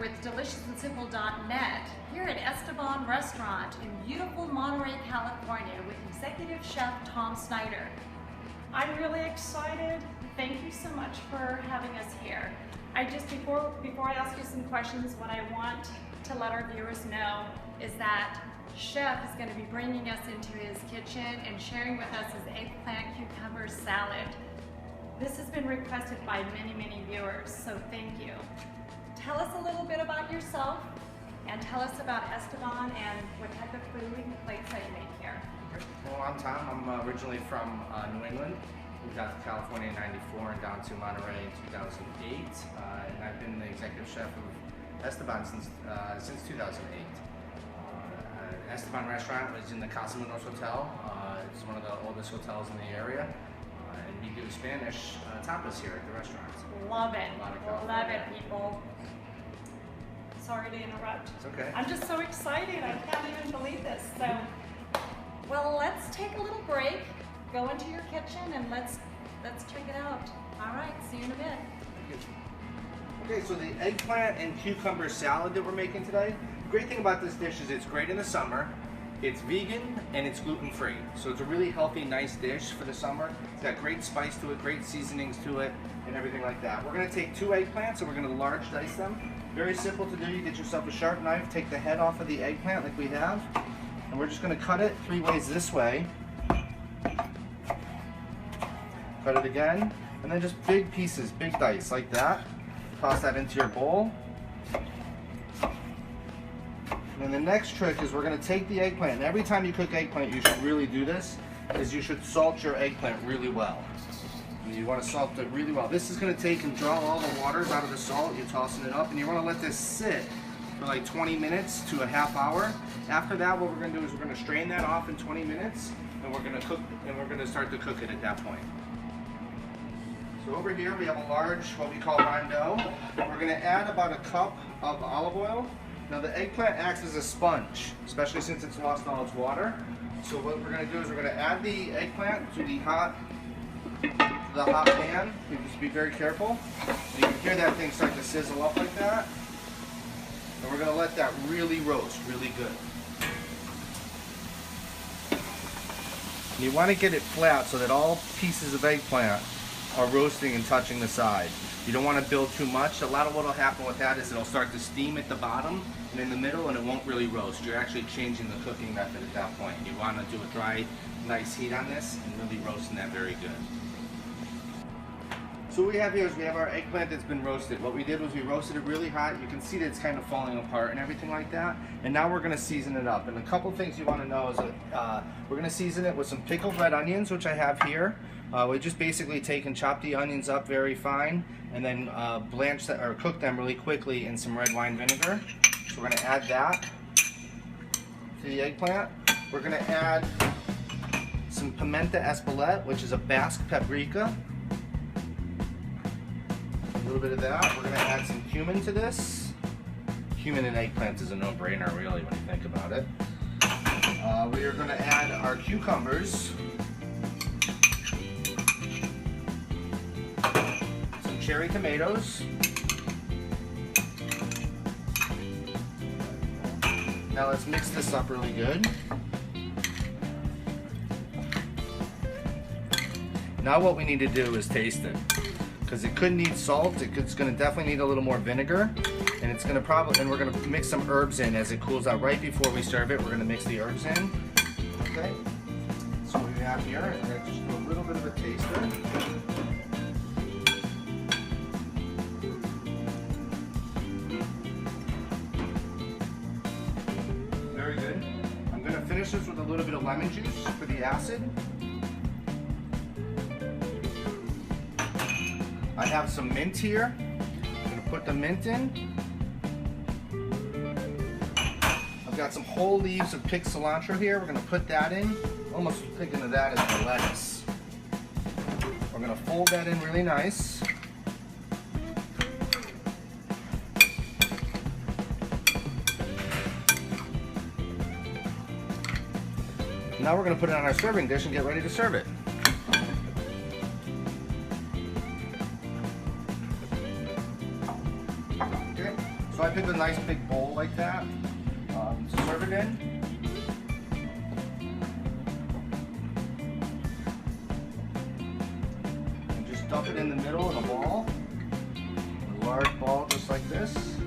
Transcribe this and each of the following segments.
with deliciousandsimple.net here at Esteban Restaurant in beautiful Monterey, California with Executive Chef Tom Snyder. I'm really excited. Thank you so much for having us here. Before I ask you some questions, what I want to let our viewers know is that Chef is going to be bringing us into his kitchen and sharing with us his eggplant cucumber salad. This has been requested by many viewers, so thank you. Tell us a little bit about yourself and tell us about Esteban and what type of food and plates that you make here. Well, I'm Tom. I'm originally from New England. Moved out to California in '94 and down to Monterey in 2008. And I've been the executive chef of Esteban since 2008. Esteban Restaurant was in the Casa Hotel. It's one of the oldest hotels in the area. And we do Spanish tapas here at the restaurant. Love it. Love it, people. Sorry to interrupt. It's okay. I'm just so excited. I can't even believe this. So, well, let's take a little break, go into your kitchen, and let's check it out. All right, see you in a bit. Okay, so the eggplant and cucumber salad that we're making today, the great thing about this dish is it's great in the summer, it's vegan, and it's gluten-free. So it's a really healthy, nice dish for the summer. It's got great spice to it, great seasonings to it, and everything like that. We're gonna take 2 eggplants and we're gonna large dice them. Very simple to do. You get yourself a sharp knife, take the head off of the eggplant like we have, and we're just gonna cut it 3 ways this way. Cut it again, and then just big pieces, big dice like that. Toss that into your bowl. And then the next trick is we're going to take the eggplant, and every time you cook eggplant, you should really do this, is you should salt your eggplant really well. And you want to salt it really well. This is going to take and draw all the waters out of the salt. You're tossing it up, and you want to let this sit for like 20 minutes to a half hour. After that, what we're going to do is we're going to strain that off in 20 minutes, and we're going to cook, and we're going to start to cook it at that point. So over here we have a large, what we call rondeau. We're going to add about a cup of olive oil. Now the eggplant acts as a sponge, especially since it's lost all its water. So what we're going to do is we're going to add the eggplant to the hot pan. You just be very careful. You can hear that thing start to sizzle up like that. And we're going to let that really roast, really good. And you want to get it flat so that all pieces of eggplant are roasting and touching the side. You don't want to build too much. A lot of what will happen with that is it'll start to steam at the bottom and in the middle, and it won't really roast. You're actually changing the cooking method at that point. You want to do a dry, nice heat on this and really roasting that very good. So what we have here is we have our eggplant that's been roasted. What we did was we roasted it really hot. You can see that it's kind of falling apart and everything like that. And now we're going to season it up. And a couple things you want to know is that we're going to season it with some pickled red onions, which I have here. We just basically take and chop the onions up very fine and then blanch that, or cook them really quickly in some red wine vinegar. So we're going to add that to the eggplant. We're going to add some pimenta espelette, which is a Basque paprika. A little bit of that. We're going to add some cumin to this. Cumin and eggplant is a no-brainer really when you think about it. We are going to add our cucumbers. Cherry tomatoes. Now let's mix this up really good. Now what we need to do is taste it, because it could need salt. It's going to definitely need a little more vinegar, and it's going to and we're going to mix some herbs in as it cools out. Right before we serve it, we're going to mix the herbs in. Okay. So what we have here, we're going to just do a little bit of a taster. Very good. I'm going to finish this with a little bit of lemon juice for the acid. I have some mint here. I'm going to put the mint in. I've got some whole leaves of picked cilantro here. We're going to put that in. Almost thinking of that as the lettuce. We're going to fold that in really nice. Now we're going to put it on our serving dish and get ready to serve it. Okay, so I to pick a nice big bowl like that to serve it in. And just dump it in the middle in a ball. A large ball just like this.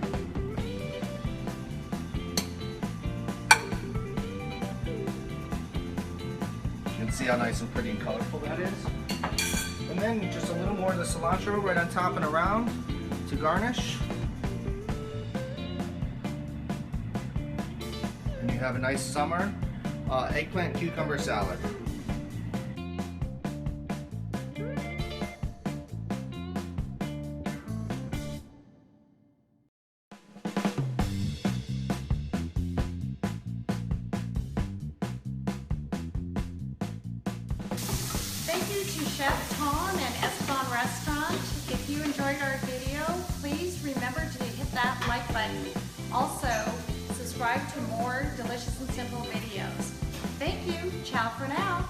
You can see how nice and pretty and colorful that is. And then just a little more of the cilantro right on top and around to garnish. And you have a nice summer eggplant and cucumber salad. Thank you to Chef Tom and Esteban Restaurant. If you enjoyed our video, please remember to hit that like button. Also, subscribe to more delicious and simple videos. Thank you. Ciao for now.